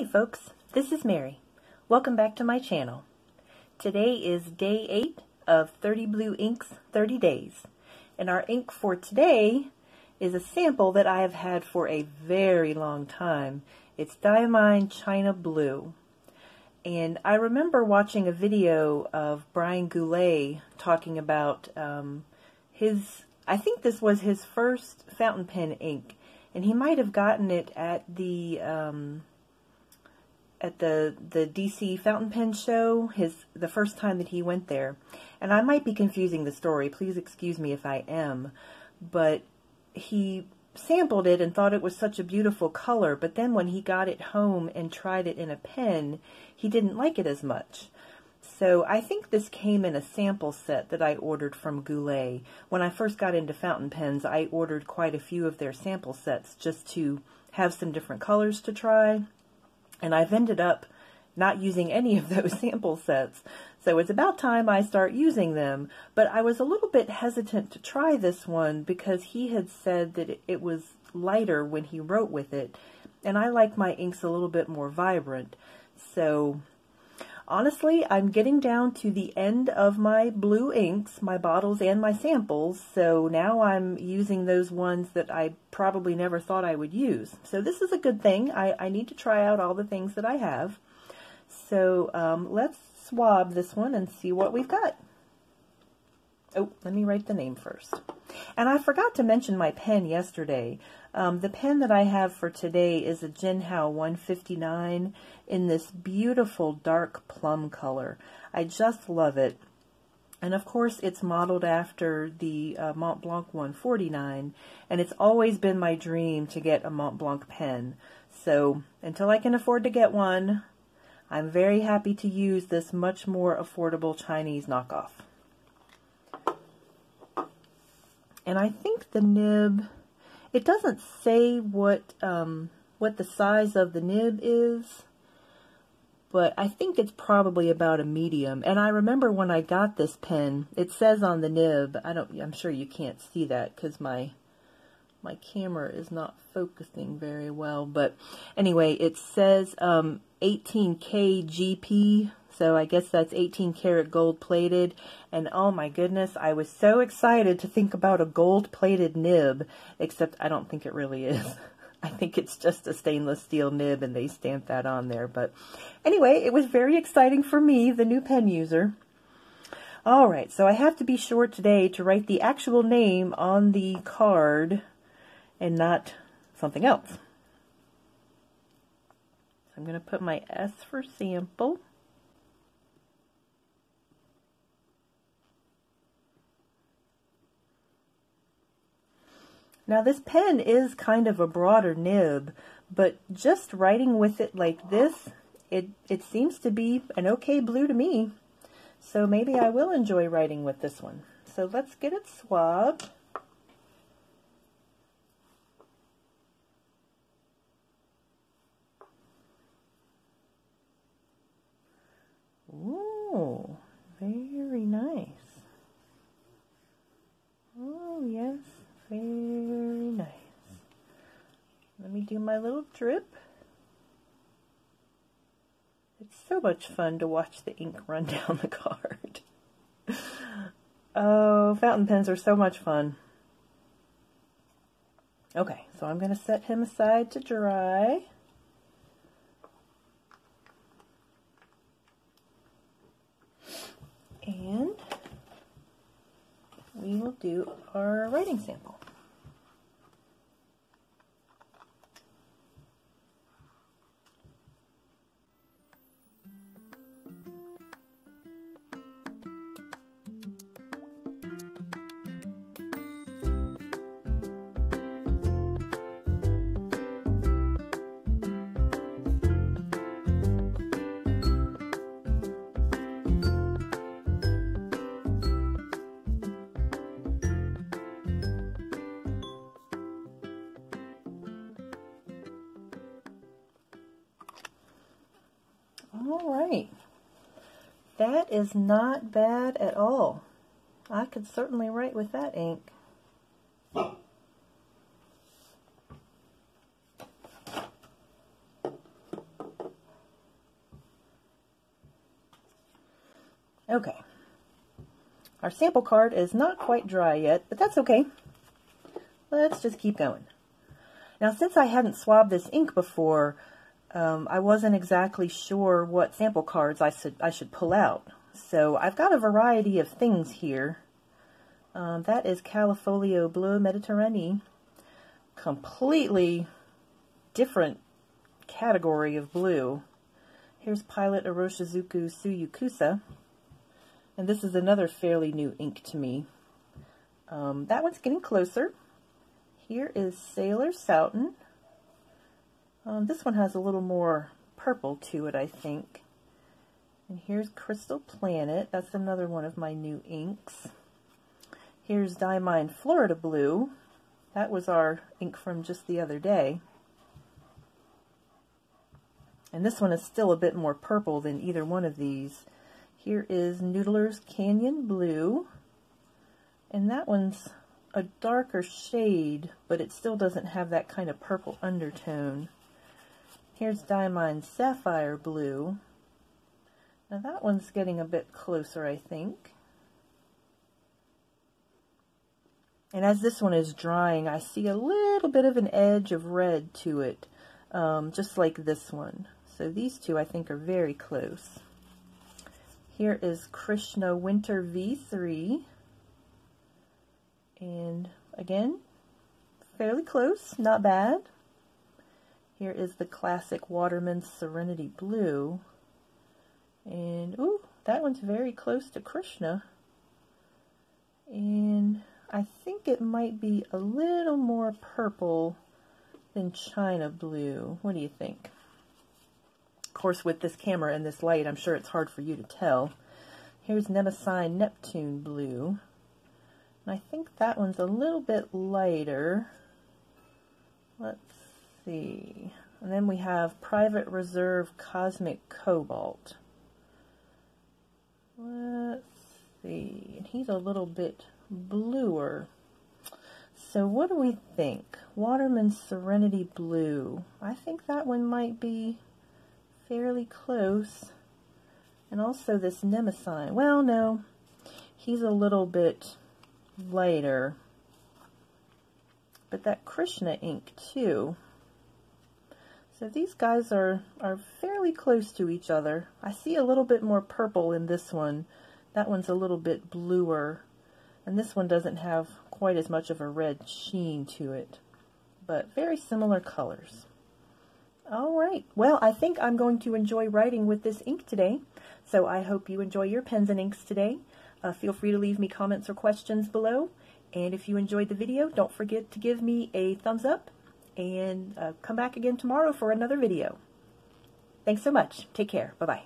Hey folks, this is Mary. Welcome back to my channel. Today is day 8 of 30 Blue Ink's 30 days. And our ink for today is a sample that I have had for a very long time. It's Diamine China Blue. And I remember watching a video of Brian Goulet talking about I think this was his first fountain pen ink. And he might have gotten it at the DC fountain pen show, the first time that he went there. And I might be confusing the story, please excuse me if I am, but he sampled it and thought it was such a beautiful color, but then when he got it home and tried it in a pen, he didn't like it as much. So I think this came in a sample set that I ordered from Goulet. When I first got into fountain pens, I ordered quite a few of their sample sets just to have some different colors to try. And I've ended up not using any of those sample sets. So it's about time I start using them. But I was a little bit hesitant to try this one because he had said that it was lighter when he wrote with it. And I like my inks a little bit more vibrant. So honestly, I'm getting down to the end of my blue inks, my bottles and my samples, so now I'm using those ones that I probably never thought I would use. So this is a good thing. I need to try out all the things that I have. So let's swab this one and see what we've got. Oh, let me write the name first. And I forgot to mention my pen yesterday. The pen that I have for today is a Jinhao 159 in this beautiful dark plum color. I just love it. And of course it's modeled after the Mont Blanc 149, and it's always been my dream to get a Mont Blanc pen. So until I can afford to get one, I'm very happy to use this much more affordable Chinese knockoff. And I think the nib, it doesn't say what the size of the nib is, but I think it's probably about a medium. And I remember when I got this pen, it says on the nib, I'm sure you can't see that because my camera is not focusing very well, but anyway, it says 18K GP. So I guess that's 18 karat gold plated, and oh my goodness, I was so excited to think about a gold plated nib, except I don't think it really is. I think it's just a stainless steel nib and they stamped that on there. But anyway, it was very exciting for me, the new pen user. Alright, so I have to be sure today to write the actual name on the card and not something else. So I'm going to put my S for sample. Now this pen is kind of a broader nib, but just writing with it like this, it seems to be an okay blue to me. So maybe I will enjoy writing with this one. So let's get it swabbed. Ooh, very nice. Oh yes. Very nice. Let me do my little drip. It's so much fun to watch the ink run down the card. Oh, fountain pens are so much fun. Okay, so I'm going to set him aside to dry. And we will do our writing sample. Alright, that is not bad at all. I could certainly write with that ink. Okay. Our sample card is not quite dry yet, but that's okay. Let's just keep going. Now, since I hadn't swabbed this ink before, I wasn't exactly sure what sample cards I should pull out. So I've got a variety of things here. That is Califolio Bleu Mediterranee. Completely different category of blue. Here's Pilot Oroshizuku Tsuyukusa. And this is another fairly new ink to me. That one's getting closer. Here is Sailor Soughton. This one has a little more purple to it, I think. And here's Crystal Planet. That's another one of my new inks. Here's Diamine Florida Blue. That was our ink from just the other day. And this one is still a bit more purple than either one of these. Here is Noodlers Canyon Blue. And that one's a darker shade, but it still doesn't have that kind of purple undertone. Here's Diamine Sapphire Blue. Now that one's getting a bit closer, I think. And as this one is drying, I see a little bit of an edge of red to it, just like this one. So these two, I think, are very close. Here is Krishna Winter V3. And again, fairly close, not bad. Here is the classic Waterman Serenity Blue. And, ooh, that one's very close to Krishna. And I think it might be a little more purple than China Blue. What do you think? Of course, with this camera and this light, I'm sure it's hard for you to tell. Here's Mnemosyne Neptune Blue. And I think that one's a little bit lighter. Let's see. And then we have Private Reserve Cosmic Cobalt. Let's see. And he's a little bit bluer. So what do we think? Waterman Serenity Blue. I think that one might be fairly close. And also this Mnemosyne. Well, no. He's a little bit lighter. But that Krishna ink too. So these guys are fairly close to each other. I see a little bit more purple in this one. That one's a little bit bluer. And this one doesn't have quite as much of a red sheen to it. But very similar colors. Alright, well, I think I'm going to enjoy writing with this ink today. So I hope you enjoy your pens and inks today. Feel free to leave me comments or questions below. And if you enjoyed the video, don't forget to give me a thumbs up. And come back again tomorrow for another video. Thanks so much. Take care. Bye-bye.